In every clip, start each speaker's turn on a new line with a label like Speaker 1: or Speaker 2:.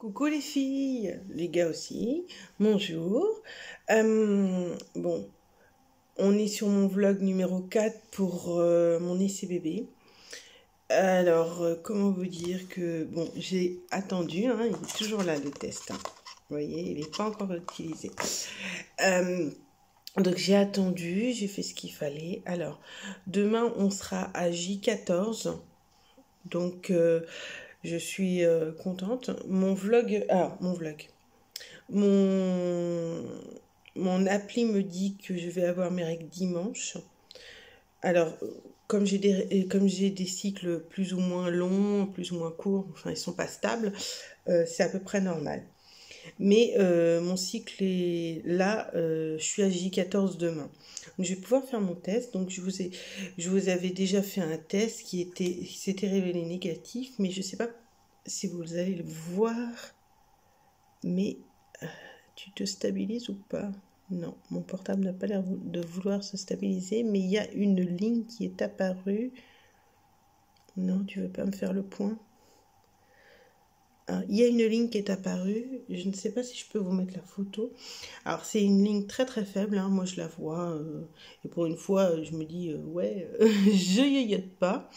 Speaker 1: Coucou les filles, les gars aussi, bonjour. Bon, on est sur mon vlog numéro 4 pour mon essai bébé. Alors, comment vous dire que, bon, j'ai attendu, hein, il est toujours là le test, hein. Vous voyez, il n'est pas encore utilisé. Donc j'ai attendu, j'ai fait ce qu'il fallait. Alors, demain on sera à J14, donc je suis contente. Mon appli me dit que je vais avoir mes règles dimanche. Alors, comme j'ai des cycles plus ou moins longs, plus ou moins courts, enfin ils sont pas stables, c'est à peu près normal. Mais mon cycle est là, je suis à J14 demain. Donc, je vais pouvoir faire mon test. Donc je vous avais déjà fait un test qui s'était révélé négatif, mais je ne sais pas si vous allez le voir. Mais tu te stabilises ou pas? Non, mon portable n'a pas l'air de vouloir se stabiliser, mais il y a une ligne qui est apparue. Non, tu veux pas me faire le point? Il y a une ligne qui est apparue, je ne sais pas si je peux vous mettre la photo. Alors c'est une ligne très très faible, hein. Moi je la vois, et pour une fois je me dis, ouais, je yoyote pas.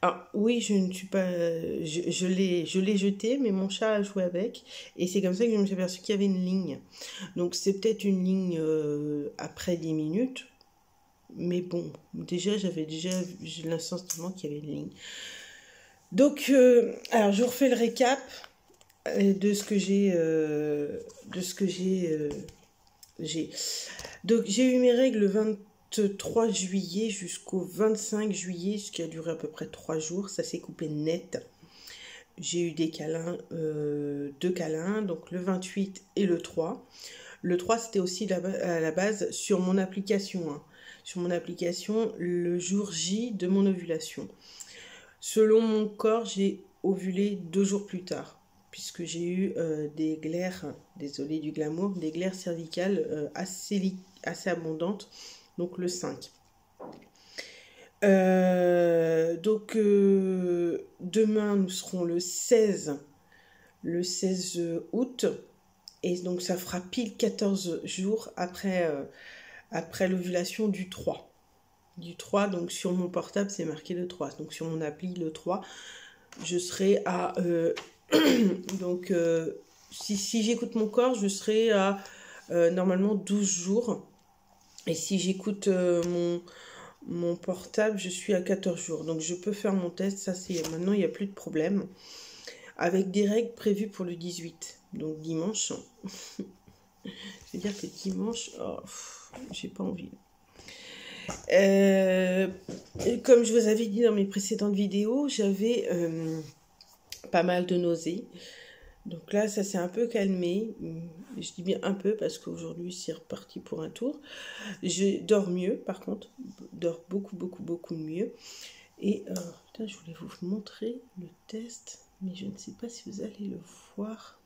Speaker 1: Alors oui, je ne suis pas, je l'ai jeté, mais mon chat a joué avec, et c'est comme ça que je me suis aperçue qu'il y avait une ligne. Donc c'est peut-être une ligne après 10 minutes, mais bon, j'ai l'instant qu'il y avait une ligne. Donc, alors je vous refais le récap de ce que j'ai. Donc, j'ai eu mes règles le 23 juillet jusqu'au 25 juillet, ce qui a duré à peu près 3 jours. Ça s'est coupé net. J'ai eu des câlins, 2 câlins, donc le 28 et le 3. Le 3, c'était aussi à la base sur mon application, hein. Sur mon application, le jour J de mon ovulation. Selon mon corps, j'ai ovulé 2 jours plus tard, puisque j'ai eu des glaires, désolé du glamour, des glaires cervicales assez abondantes, donc le 5. Demain, nous serons le 16 août, et donc ça fera pile 14 jours après l'ovulation du 3. Donc sur mon portable c'est marqué le 3, donc sur mon appli le 3 je serai à donc si j'écoute mon corps je serai à normalement 12 jours, et si j'écoute mon portable je suis à 14 jours, donc je peux faire mon test. Ça c'est maintenant, il n'y a plus de problème, avec des règles prévues pour le 18, donc dimanche. C'est-à-dire que dimanche, j'ai pas envie. Comme je vous avais dit dans mes précédentes vidéos, j'avais pas mal de nausées. Donc là, ça s'est un peu calmé. Je dis bien un peu parce qu'aujourd'hui, c'est reparti pour un tour. Je dors mieux, par contre. Je dors beaucoup mieux. Et putain, je voulais vous montrer le test, mais je ne sais pas si vous allez le voir.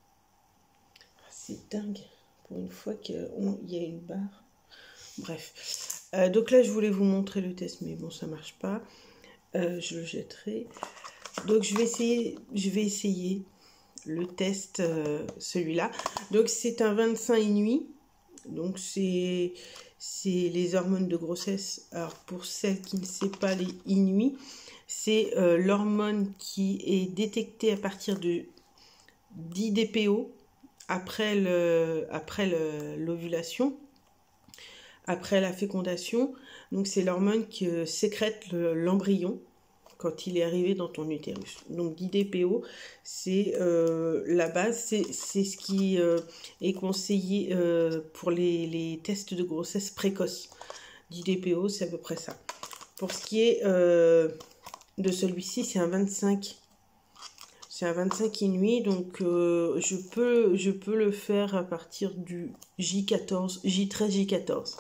Speaker 1: C'est dingue. Pour une fois qu'il y a une barre. Bref. Donc là, je voulais vous montrer le test, mais bon, ça marche pas. Je le jetterai. Donc, je vais essayer le test, celui-là. Donc, c'est un 25 inuit. Donc, c'est les hormones de grossesse. Alors, pour celles qui ne savent pas, les inuits, c'est l'hormone qui est détectée à partir de 10 DPO après l'ovulation. Après la fécondation, donc c'est l'hormone qui sécrète l'embryon quand il est arrivé dans ton utérus. Donc 10 DPO, c'est la base, c'est ce qui est conseillé pour les tests de grossesse précoce. 10 DPO, c'est à peu près ça. Pour ce qui est de celui-ci, c'est un 25. C'est un 25 inuit, donc je peux le faire à partir du J14, J13, J14.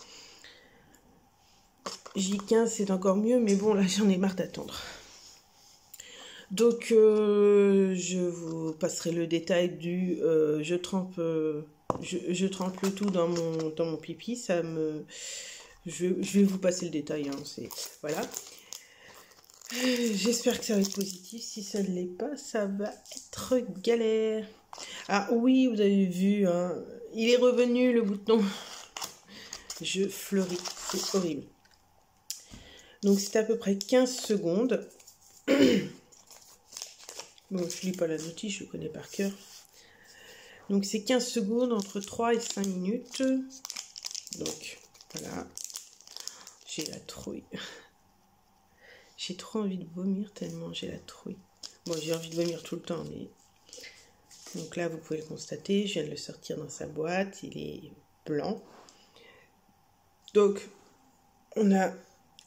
Speaker 1: J15, c'est encore mieux, mais bon, là, j'en ai marre d'attendre. Donc, je vous passerai le détail du... je trempe le tout dans mon pipi. Je vais vous passer le détail, hein, voilà. J'espère que ça va être positif. Si ça ne l'est pas, ça va être galère. Ah oui, vous avez vu, hein, il est revenu le bouton. Je fleuris, c'est horrible. Donc c'est à peu près 15 secondes. Bon, je lis pas la notice, je connais par cœur. Donc c'est 15 secondes, entre 3 et 5 minutes. Donc voilà, j'ai la trouille. J'ai trop envie de vomir tellement j'ai la trouille. Bon, j'ai envie de vomir tout le temps, mais... Donc là, vous pouvez le constater, je viens de le sortir dans sa boîte, il est blanc. Donc, on a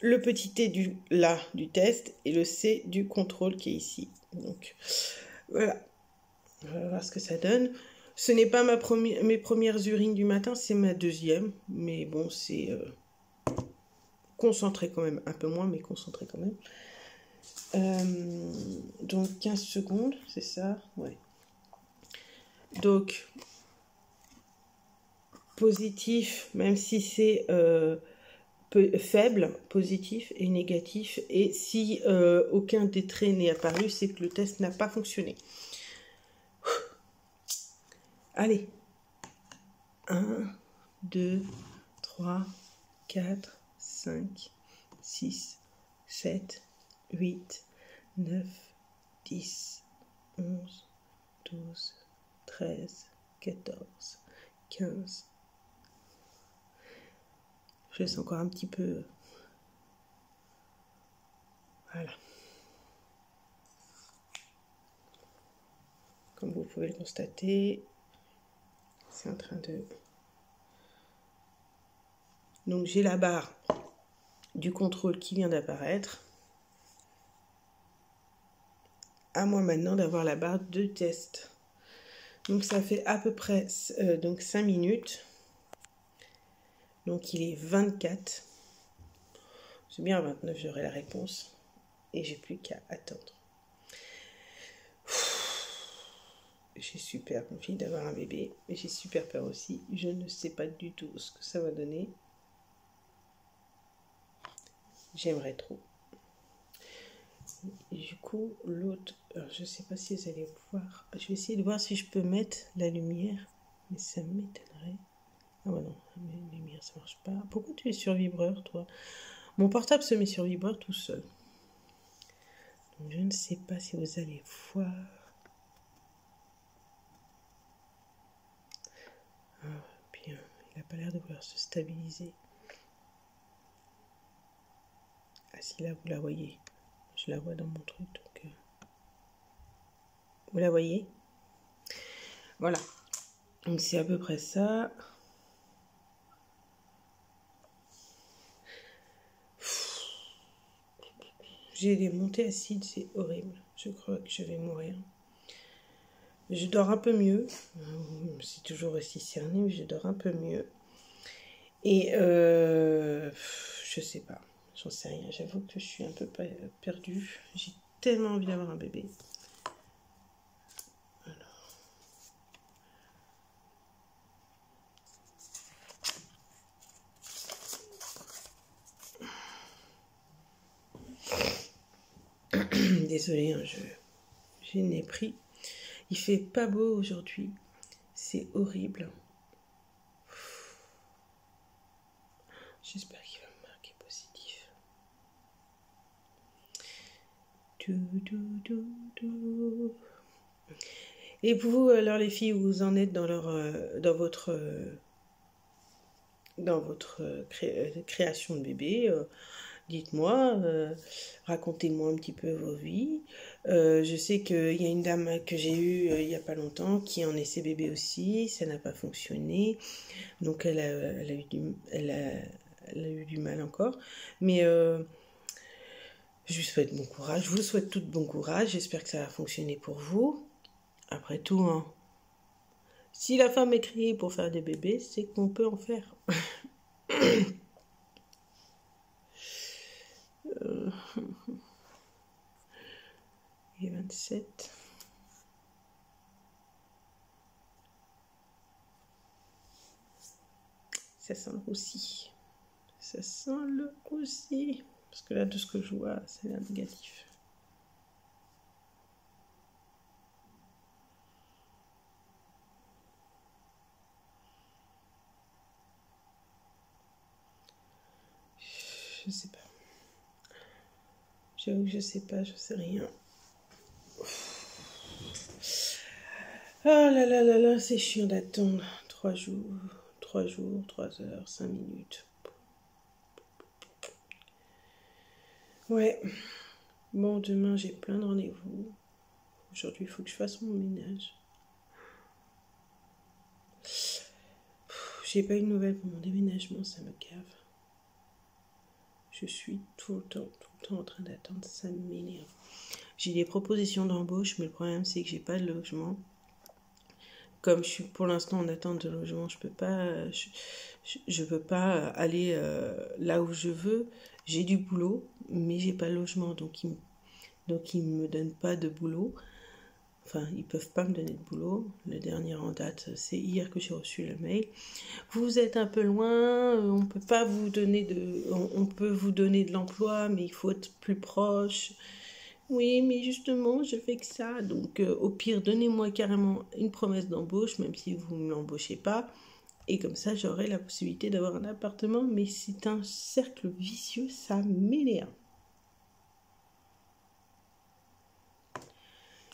Speaker 1: le petit T du test et le C du contrôle qui est ici. Donc, voilà. On va voir ce que ça donne. Ce n'est pas mes premières urines du matin, c'est ma deuxième. Mais bon, c'est concentré quand même. Un peu moins, mais concentré quand même. Donc, 15 secondes, c'est ça? Ouais. Donc, positif, même si c'est faible, positif et négatif. Et si aucun des traits n'est apparu, c'est que le test n'a pas fonctionné. Allez. 1, 2, 3, 4, 5, 6, 7, 8, 9, 10, 11, 12, 13, 14, 15. Je laisse encore un petit peu. Voilà. Comme vous pouvez le constater, c'est en train de... Donc j'ai la barre du contrôle qui vient d'apparaître. À moi maintenant d'avoir la barre de test. Donc ça fait à peu près donc 5 minutes. Donc il est 24. C'est bien à 29, j'aurai la réponse. Et j'ai plus qu'à attendre. J'ai super envie d'avoir un bébé. Et j'ai super peur aussi. Je ne sais pas du tout ce que ça va donner. J'aimerais trop. Et du coup, l'autre... Alors, je ne sais pas si vous allez voir. Je vais essayer de voir si je peux mettre la lumière. Mais ça m'étonnerait. Ah bah non, la lumière, ça marche pas. Pourquoi tu es sur vibreur, toi? Mon portable se met sur vibreur tout seul. Donc, je ne sais pas si vous allez voir. Ah, bien. Il n'a pas l'air de vouloir se stabiliser. Ah si, là, vous la voyez. Je la vois dans mon truc, donc... Vous la voyez? Voilà. Donc, c'est à peu près ça. J'ai des montées acides, c'est horrible. Je crois que je vais mourir. Je dors un peu mieux. C'est toujours aussi cerné, mais je dors un peu mieux. Et je sais pas. J'en sais rien. J'avoue que je suis un peu perdue. J'ai tellement envie d'avoir un bébé. Désolée, hein, j'ai le nez pris. Il fait pas beau aujourd'hui. C'est horrible. J'espère qu'il va me marquer positif. Et vous, alors les filles, vous en êtes dans votre création de bébé? Dites-moi, racontez-moi un petit peu vos vies. Je sais qu'il y a une dame que j'ai eue il n'y a pas longtemps qui en essaie bébé aussi, ça n'a pas fonctionné. Donc elle a eu du mal encore. Mais je lui souhaite bon courage, je vous souhaite tout bon courage, j'espère que ça va fonctionner pour vous. Après tout, hein, si la femme est créée pour faire des bébés, c'est qu'on peut en faire. Il est 27. Ça sent le roussi. Ça sent le roussi. Parce que là, de ce que je vois, c'est l'air négatif. Je sais pas. J'avoue que je sais pas, je sais rien. Oh là là là là, c'est chiant d'attendre. 3 jours, 3 heures, 5 minutes. Ouais. Bon, demain, j'ai plein de rendez-vous. Aujourd'hui, il faut que je fasse mon ménage. J'ai pas eu de nouvelles pour mon déménagement, ça me cave. Je suis tout le temps en train d'attendre, ça m'énerve. J'ai des propositions d'embauche, mais le problème, c'est que j'ai pas de logement. Comme je suis pour l'instant en attente de logement, je peux pas aller là où je veux. J'ai du boulot, mais j'ai pas de logement, donc ils me donnent pas de boulot. Enfin, ils peuvent pas me donner de boulot. Le dernier en date, c'est hier que j'ai reçu le mail. Vous êtes un peu loin, on peut pas vous donner on peut vous donner de l'emploi, mais il faut être plus proche. Oui, mais justement, je fais que ça. Donc, au pire, donnez-moi carrément une promesse d'embauche, même si vous ne m'embauchez pas. Et comme ça, j'aurai la possibilité d'avoir un appartement. Mais c'est un cercle vicieux, ça m'énerve.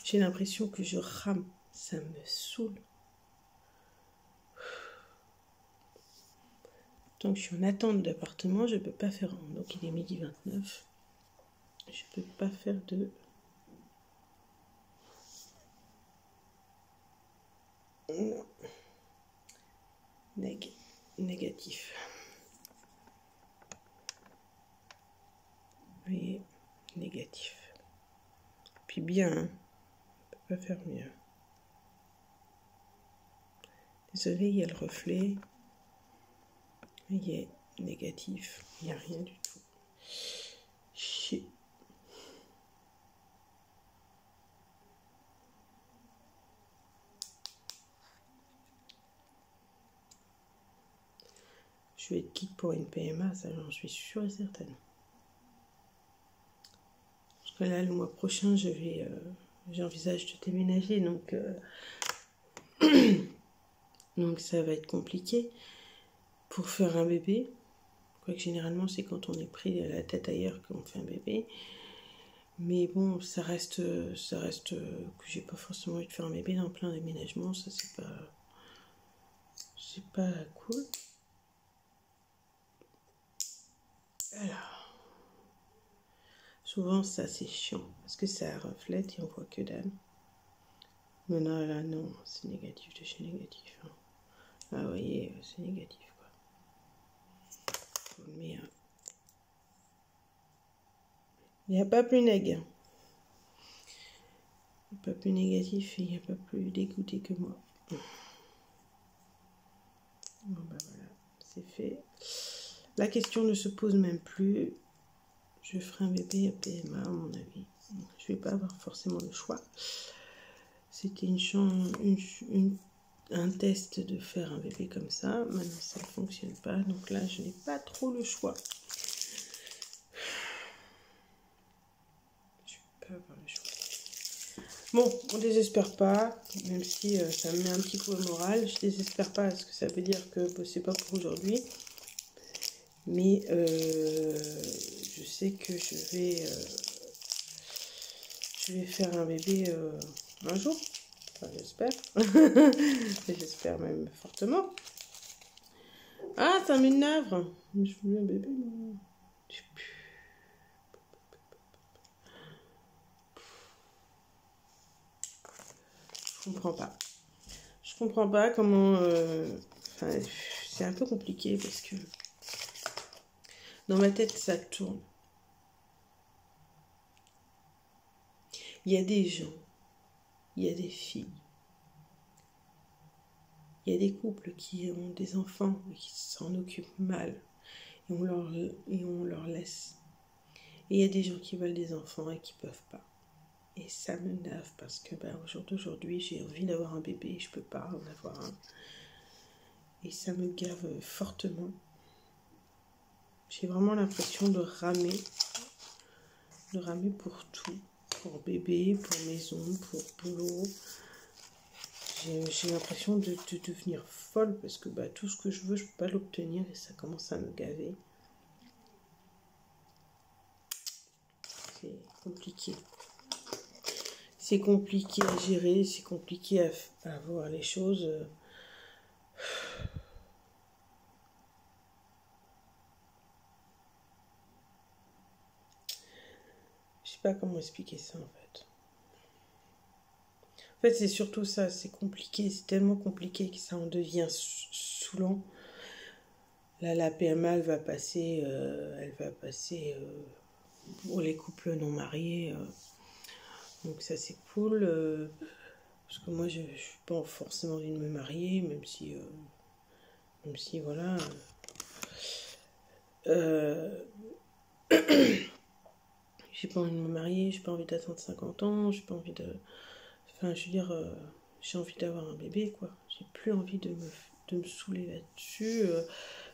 Speaker 1: J'ai l'impression que je rame. Ça me saoule. Tant que je suis en attente d'appartement, je ne peux pas faire... Donc, il est 12h29. Je ne peux pas faire de... Non. Négatif. Vous voyez, négatif. Puis bien, hein, on peut pas faire mieux. Désolé, il y a le reflet. Vous voyez, négatif. Il n'y a rien du tout. Chier. Je vais être quitte pour une PMA, ça j'en suis sûre et certaine. Parce que là, le mois prochain, j'envisage de déménager, donc ça va être compliqué pour faire un bébé. Quoique généralement, c'est quand on est pris la tête ailleurs qu'on fait un bébé. Mais bon, ça reste que j'ai pas forcément envie de faire un bébé dans plein déménagements, ça c'est pas cool. Alors, souvent ça c'est chiant parce que ça reflète et on voit que dalle. Mais non, là non, c'est négatif de chez négatif. Hein. Ah, vous voyez, c'est négatif quoi. Faut le mettre. Il n'y a pas plus nég. Il n'y a pas plus négatif et il n'y a pas plus dégoûté que moi. Bon bah voilà, c'est fait. La question ne se pose même plus. Je ferai un bébé à PMA à mon avis. Je vais pas avoir forcément le choix. C'était un test de faire un bébé comme ça. Maintenant ça ne fonctionne pas. Donc là je n'ai pas trop le choix. Je vais pas avoir le choix. Bon, on désespère pas, même si ça me met un petit coup au moral. Je désespère pas parce que ça veut dire que c'est pas pour aujourd'hui. Mais je sais que je vais faire un bébé un jour. Enfin, j'espère. J'espère même fortement. Ah, ça m'énerve. Je voulais un bébé, non. Je comprends pas. Je comprends pas comment... c'est un peu compliqué parce que dans ma tête, ça tourne. Il y a des gens, il y a des filles, il y a des couples qui ont des enfants et qui s'en occupent mal et on leur laisse. Et il y a des gens qui veulent des enfants et qui peuvent pas. Et ça me nerve parce que au jour d'aujourd'hui, j'ai envie d'avoir un bébé et je peux pas en avoir un. Et ça me gave fortement. J'ai vraiment l'impression de ramer de ramer pour tout. Pour bébé, pour maison, pour boulot. J'ai l'impression de devenir folle parce que bah, tout ce que je veux, je ne peux pas l'obtenir et ça commence à me gaver. C'est compliqué. C'est compliqué à gérer, c'est compliqué à voir les choses. Je sais pas comment expliquer ça en fait. En fait, c'est surtout ça, c'est compliqué, c'est tellement compliqué que ça en devient saoulant. Là, la PMA, elle va passer pour les couples non mariés. Donc ça, c'est cool. Parce que moi, je n'ai pas forcément envie de me marier, même si voilà. J'ai pas envie de me marier, j'ai pas envie d'attendre 50 ans, j'ai pas envie de... Enfin, je veux dire, j'ai envie d'avoir un bébé, quoi. J'ai plus envie de me saouler là-dessus,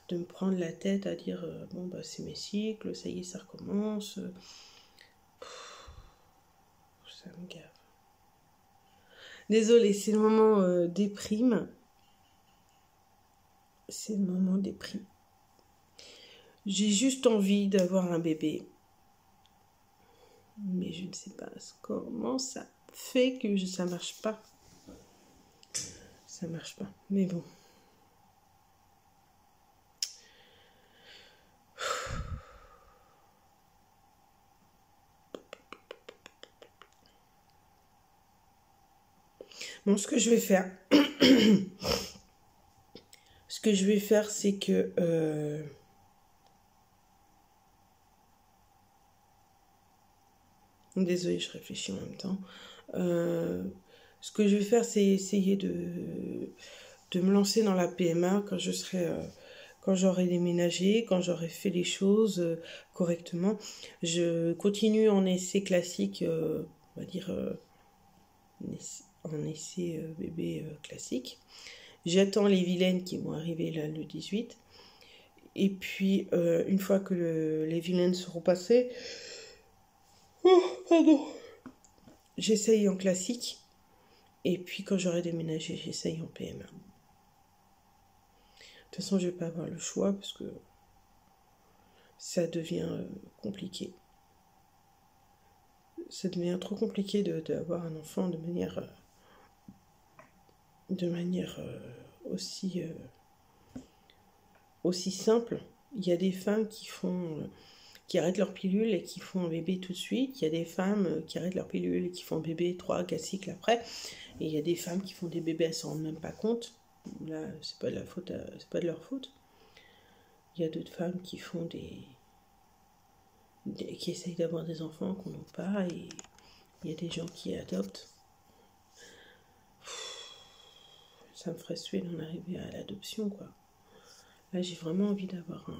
Speaker 1: de me prendre la tête à dire, bon, bah, c'est mes cycles, ça y est, ça recommence. Ça me gave. Désolée, c'est le moment déprime. C'est le moment déprime. J'ai juste envie d'avoir un bébé. Mais je ne sais pas comment ça fait que ça marche pas. Ça marche pas. Mais bon. Bon, ce que je vais faire... Ce que je vais faire, c'est que... Désolée, je réfléchis en même temps. Ce que je vais faire, c'est essayer de me lancer dans la PMA quand je serai... quand j'aurai déménagé, quand j'aurai fait les choses correctement. Je continue en essai classique, on va dire en essai bébé classique. J'attends les vilaines qui vont arriver là le 18. Et puis, une fois que les vilaines seront passées, j'essaye en classique. Et puis, quand j'aurai déménagé, j'essaye en PMA. De toute façon, je ne vais pas avoir le choix parce que ça devient compliqué. Ça devient trop compliqué d'avoir un enfant de manière aussi simple. Il y a des femmes qui arrêtent leur pilule et qui font un bébé tout de suite. Il y a des femmes qui arrêtent leur pilule et qui font un bébé 3-4 cycles après. Et il y a des femmes qui font des bébés, elles ne s'en rendent même pas compte. Là, c'est pas de leur faute. Il y a d'autres femmes qui font qui essayent d'avoir des enfants qu'on n'a pas, et il y a des gens qui adoptent. Ça me ferait suer d'en arriver à l'adoption, quoi. Là, j'ai vraiment envie d'avoir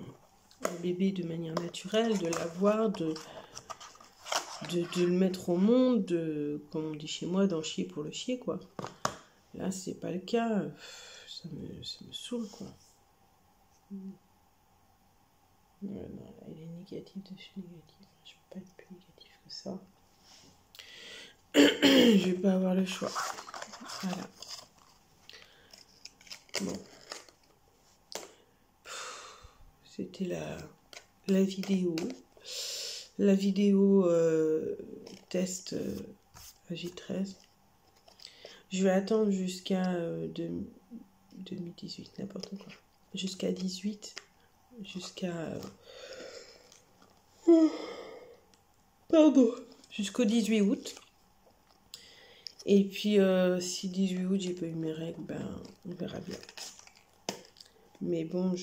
Speaker 1: un bébé de manière naturelle, de l'avoir, de le mettre au monde, comme on dit chez moi, d'en chier pour le chier, quoi. Là, c'est pas le cas. Ça me saoule, quoi. Non, elle est négative, je suis négative. Je peux pas être plus négative que ça. Je vais pas avoir le choix. Voilà. Bon. C'était la vidéo. La vidéo test J13. Je vais attendre jusqu'à 2018, n'importe quoi. Jusqu'à 18. Jusqu'au 18 août. Et puis, si 18 août, j'ai pas eu mes règles, ben, on verra bien. Mais bon,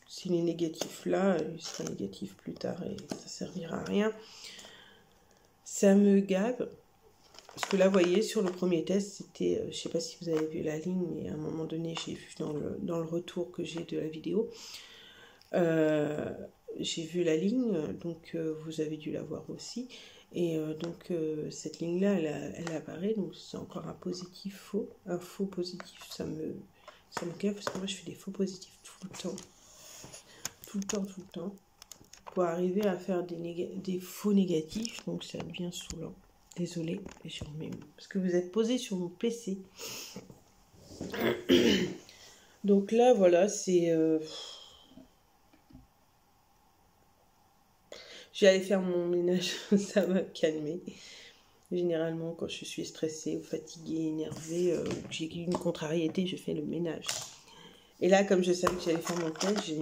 Speaker 1: s'il est négatif là, il sera négatif plus tard et ça servira à rien. Ça me gave. Parce que là, vous voyez, sur le premier test, c'était, je sais pas si vous avez vu la ligne, mais à un moment donné, j'ai vu dans le retour que j'ai de la vidéo, j'ai vu la ligne, donc vous avez dû la voir aussi. Et donc, cette ligne-là, elle apparaît, donc c'est encore un positif faux. Un faux positif, ça me gave, parce que moi, je fais des faux positifs tout le temps. Tout le temps. pour arriver à faire des faux négatifs, donc ça devient saoulant. Désolée, je remets parce que vous êtes posé sur mon PC. Donc là, voilà, c'est... J'allais faire mon ménage, ça m'a calmé. Généralement, quand je suis stressée ou fatiguée, énervée, ou que j'ai une contrariété, je fais le ménage. Et là, comme je savais que j'allais faire mon test, je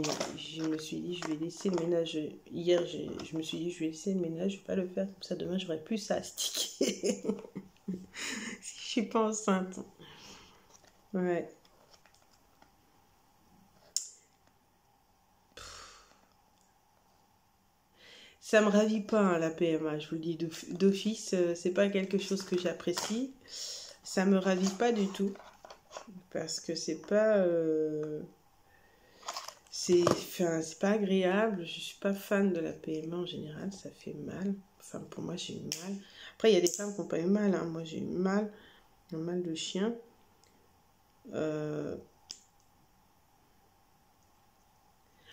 Speaker 1: me suis dit, je vais laisser le ménage. Hier, je me suis dit, je vais laisser le ménage, je ne vais pas le faire, comme ça demain, j'aurai plus ça à sticker. Si je suis pas enceinte. Ouais. Ça me ravit pas, hein, la PMA, je vous le dis d'office, c'est pas quelque chose que j'apprécie. Ça me ravit pas du tout. Parce que c'est pas... c'est pas agréable. Je suis pas fan de la PMA en général, ça fait mal. Enfin, pour moi, j'ai eu mal. Après, il y a des femmes qui n'ont pas eu mal, hein. Moi, j'ai eu mal, un mal de chien.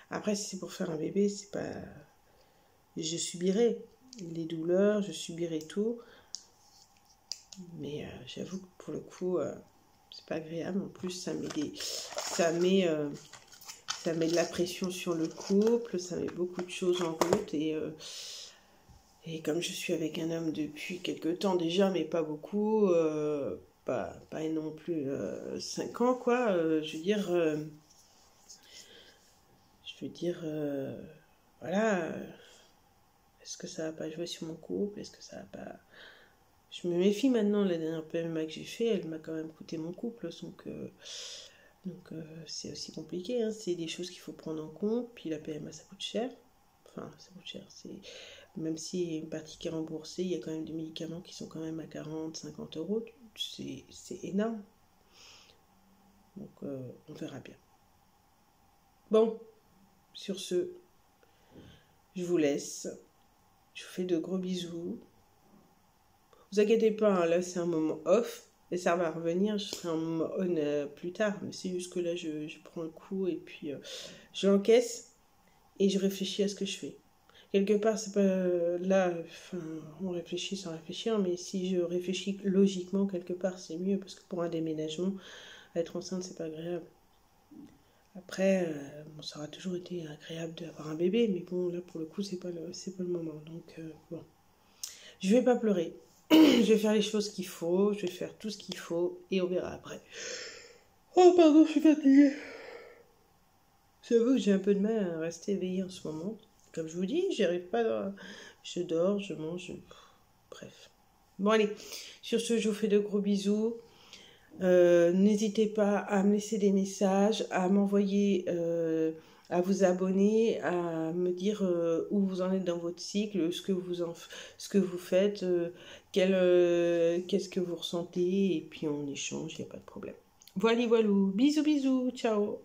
Speaker 1: Après, si c'est pour faire un bébé, c'est pas... Je subirai les douleurs, je subirai tout. Mais j'avoue que pour le coup, c'est pas agréable. En plus, ça met de la pression sur le couple, ça met beaucoup de choses en route. Et comme je suis avec un homme depuis quelques temps déjà, mais pas beaucoup, pas non plus 5 ans, quoi. Je veux dire, voilà. Est-ce que ça va pas jouer sur mon couple? Est-ce que ça va pas... Je me méfie maintenant, la dernière PMA que j'ai fait, elle m'a quand même coûté mon couple, donc c'est aussi compliqué, hein. C'est des choses qu'il faut prendre en compte, puis la PMA ça coûte cher, enfin ça coûte cher, même s'il y a une partie qui est remboursée, il y a quand même des médicaments qui sont quand même à 40-50 euros, c'est énorme, donc on verra bien. Bon, sur ce, je vous laisse, je vous fais de gros bisous. Vous inquiétez pas, hein, là c'est un moment off et ça va revenir, je serai en moment on plus tard, mais c'est juste que là je prends le coup et puis je l'encaisse et je réfléchis à ce que je fais. Quelque part, c'est pas là, enfin, on réfléchit sans réfléchir, mais si je réfléchis logiquement, quelque part c'est mieux parce que pour un déménagement, être enceinte c'est pas agréable. Après, bon, ça aura toujours été agréable d'avoir un bébé, mais bon, là pour le coup, c'est pas le moment. Donc, bon, je vais pas pleurer. Je vais faire les choses qu'il faut, je vais faire tout ce qu'il faut et on verra après. Oh pardon, je suis fatiguée. J'avoue que j'ai un peu de mal à rester éveillée en ce moment. Comme je vous dis, j'y arrive pas. Je dors, je mange, bref. Bon allez, sur ce, je vous fais de gros bisous. N'hésitez pas à me laisser des messages, à m'envoyer, à vous abonner, à me dire où vous en êtes dans votre cycle, ce que vous faites, qu'est-ce que vous ressentez, et puis on échange, il n'y a pas de problème. Voilà, bisous, bisous, ciao.